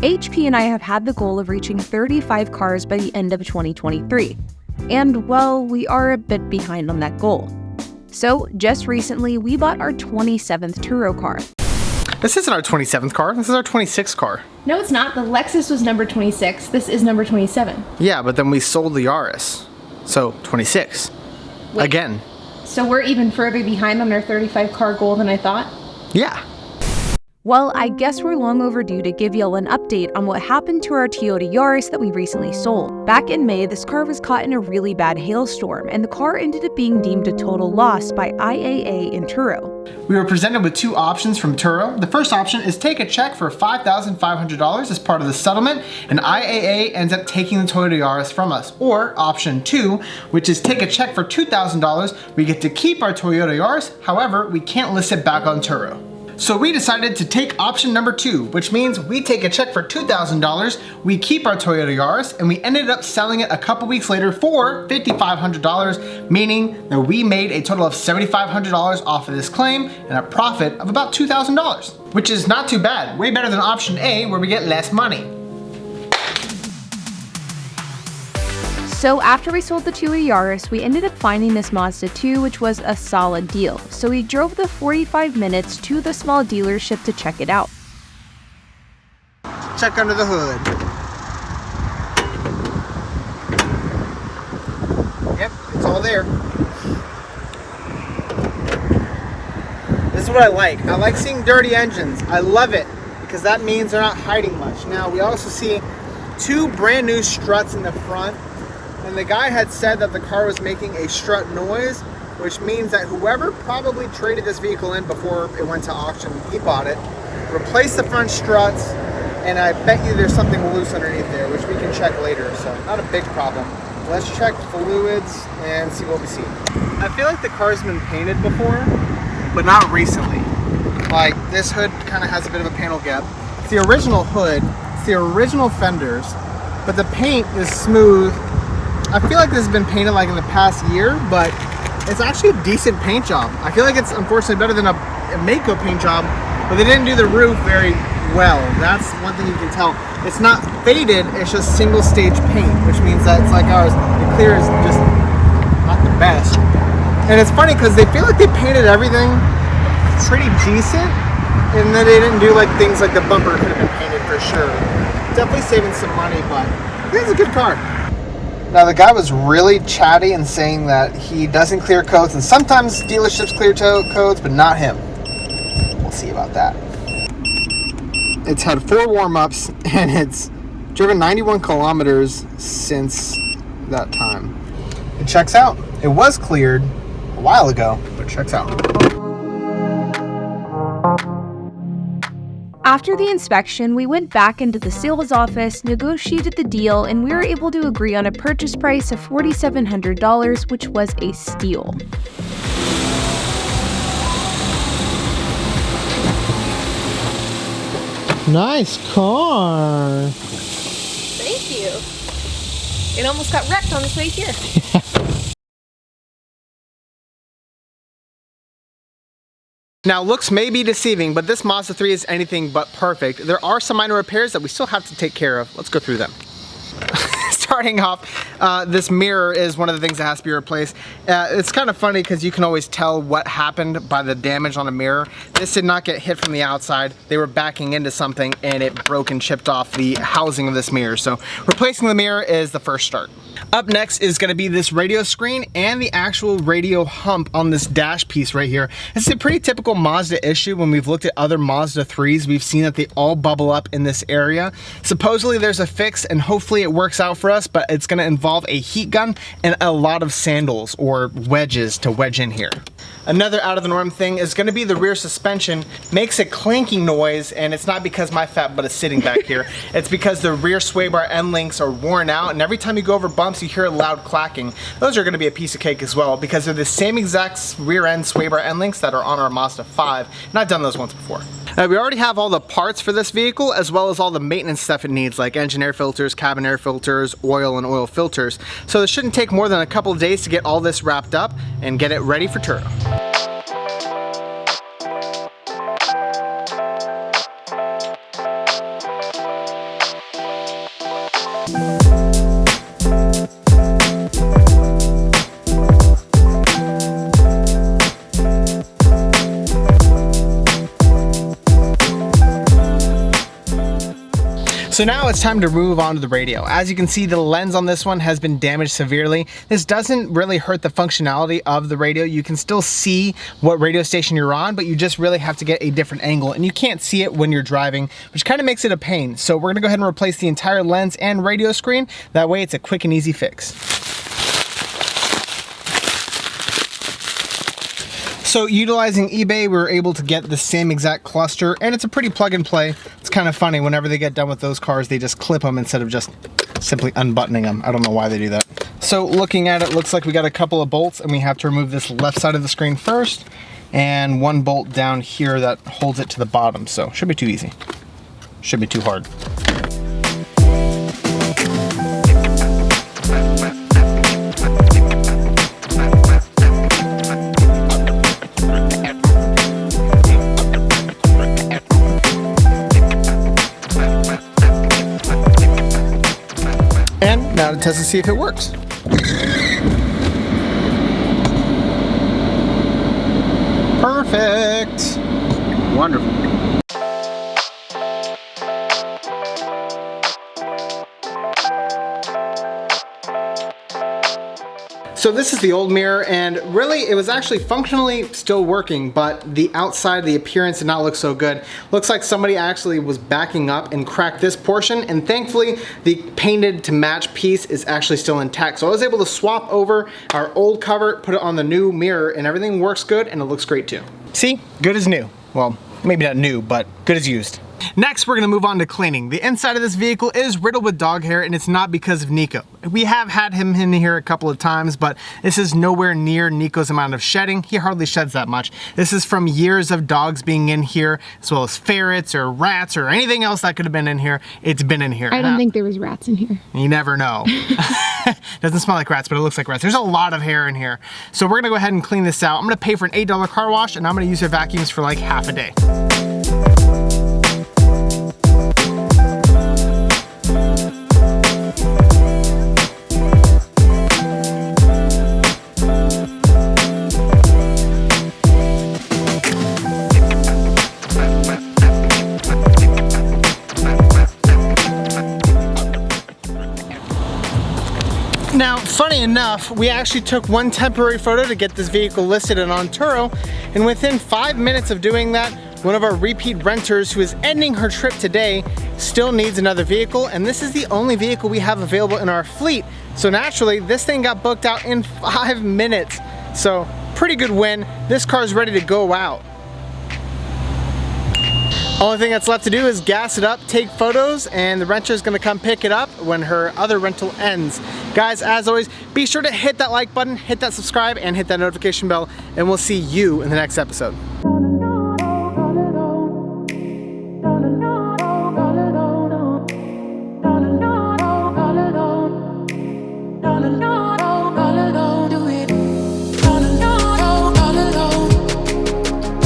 HP and I have had the goal of reaching 35 cars by the end of 2023. And, well, we are a bit behind on that goal. So, just recently, we bought our 27th Turo car. This isn't our 27th car, this is our 26th car. No, it's not. The Lexus was number 26. This is number 27. Yeah, but then we sold the Yaris. So, 26. Wait. Again. So we're even further behind on our 35 car goal than I thought? Yeah. Well, I guess we're long overdue to give y'all an update on what happened to our Toyota Yaris that we recently sold. Back in May, this car was caught in a really bad hailstorm, and the car ended up being deemed a total loss by IAA and Turo. We were presented with two options from Turo. The first option is take a check for $5,500 as part of the settlement, and IAA ends up taking the Toyota Yaris from us. Or option two, which is take a check for $2,000, we get to keep our Toyota Yaris, however, we can't list it back on Turo. So we decided to take option number two, which means we take a check for $2,000, we keep our Toyota Yaris, and we ended up selling it a couple weeks later for $5,500, meaning that we made a total of $7,500 off of this claim and a profit of about $2,000, which is not too bad, way better than option A where we get less money. So after we sold the Toyota Yaris, we ended up finding this Mazda 2, which was a solid deal. So we drove the 45 minutes to the small dealership to check it out. Check under the hood. Yep, it's all there. This is what I like. I like seeing dirty engines. I love it because that means they're not hiding much. Now we also see two brand new struts in the front. And the guy had said that the car was making a strut noise, which means that whoever probably traded this vehicle in before it went to auction, he bought it, replaced the front struts, and I bet you there's something loose underneath there, which we can check later, so not a big problem. Let's check fluids and see what we see. I feel like the car's been painted before, but not recently. Like, this hood kind of has a bit of a panel gap. It's the original hood, it's the original fenders, but the paint is smooth. I feel like this has been painted like in the past year, but it's actually a decent paint job. I feel like it's unfortunately better than a Mako paint job, but they didn't do the roof very well. That's one thing you can tell. It's not faded, it's just single stage paint, which means that it's like ours, the clear is just not the best. And it's funny because they feel like they painted everything pretty decent, and then they didn't do like things like the bumper could have been painted for sure. Definitely saving some money, but I think it's a good car. Now the guy was really chatty and saying that he doesn't clear codes, and sometimes dealerships clear codes, but not him. We'll see about that. It's had 4 warm-ups, and it's driven 91 kilometers since that time. It checks out. It was cleared a while ago, but it checks out. After the inspection, we went back into the sales office, negotiated the deal, and we were able to agree on a purchase price of $4,700, which was a steal. Nice car. Thank you. It almost got wrecked on its way here. Now, looks may be deceiving, but this Mazda 3 is anything but perfect. There are some minor repairs that we still have to take care of. Let's go through them. Starting off, this mirror is one of the things that has to be replaced. It's kind of funny because you can always tell what happened by the damage on a mirror. This did not get hit from the outside. They were backing into something and it broke and chipped off the housing of this mirror. So replacing the mirror is the first start. Up next is going to be this radio screen and the actual radio hump on this dash piece right here. This is a pretty typical Mazda issue. When we've looked at other Mazda 3s, we've seen that they all bubble up in this area. Supposedly there's a fix and hopefully it works out for us, but it's going to involve a heat gun and a lot of sandals or wedges to wedge in here. Another out of the norm thing is going to be the rear suspension. Makes a clanking noise, and it's not because my fat butt is sitting back here. It's because the rear sway bar end links are worn out, and every time you go over bumps you hear a loud clacking. Those are going to be a piece of cake as well because they're the same exact rear end sway bar end links that are on our Mazda 5, and I've done those once before. We already have all the parts for this vehicle as well as all the maintenance stuff it needs, like engine air filters, cabin air filters, oil and oil filters. So it shouldn't take more than a couple of days to get all this wrapped up and get it ready for Turo. So now it's time to move on to the radio. As you can see, the lens on this one has been damaged severely. This doesn't really hurt the functionality of the radio. You can still see what radio station you're on, but you just really have to get a different angle, and you can't see it when you're driving, which kind of makes it a pain. So we're gonna go ahead and replace the entire lens and radio screen. That way it's a quick and easy fix. So utilizing eBay, we were able to get the same exact cluster, and it's a pretty plug and play. It's kind of funny, whenever they get done with those cars, they just clip them instead of just simply unbuttoning them. I don't know why they do that. So looking at it, looks like we got a couple of bolts, and we have to remove this left side of the screen first, and one bolt down here that holds it to the bottom. So shouldn't be too easy. Should be too hard. And now to test to see if it works. Perfect. Wonderful. So this is the old mirror, and really it was actually functionally still working, but the outside, the appearance did not look so good. Looks like somebody actually was backing up and cracked this portion, and thankfully the painted to match piece is actually still intact. So I was able to swap over our old cover, put it on the new mirror, and everything works good, and it looks great too. See, good as new. Well, maybe not new, but good as used. Next, we're gonna move on to cleaning. The inside of this vehicle is riddled with dog hair, and it's not because of Nico. We have had him in here a couple of times, but this is nowhere near Nico's amount of shedding. He hardly sheds that much. This is from years of dogs being in here, as well as ferrets or rats or anything else that could have been in here. It's been in here. I don't think there was rats in here. You never know. Doesn't smell like rats, but it looks like rats. There's a lot of hair in here. So we're gonna go ahead and clean this out. I'm gonna pay for an $8 car wash, and I'm gonna use their vacuums for like half a day. Now, funny enough, we actually took one temporary photo to get this vehicle listed and on Turo, and within 5 minutes of doing that, one of our repeat renters who is ending her trip today still needs another vehicle, and this is the only vehicle we have available in our fleet. So naturally, this thing got booked out in 5 minutes. So, pretty good win. This car is ready to go out. Only thing that's left to do is gas it up, take photos, and the renter is gonna come pick it up when her other rental ends. Guys, as always, be sure to hit that like button, hit that subscribe, and hit that notification bell, and we'll see you in the next episode.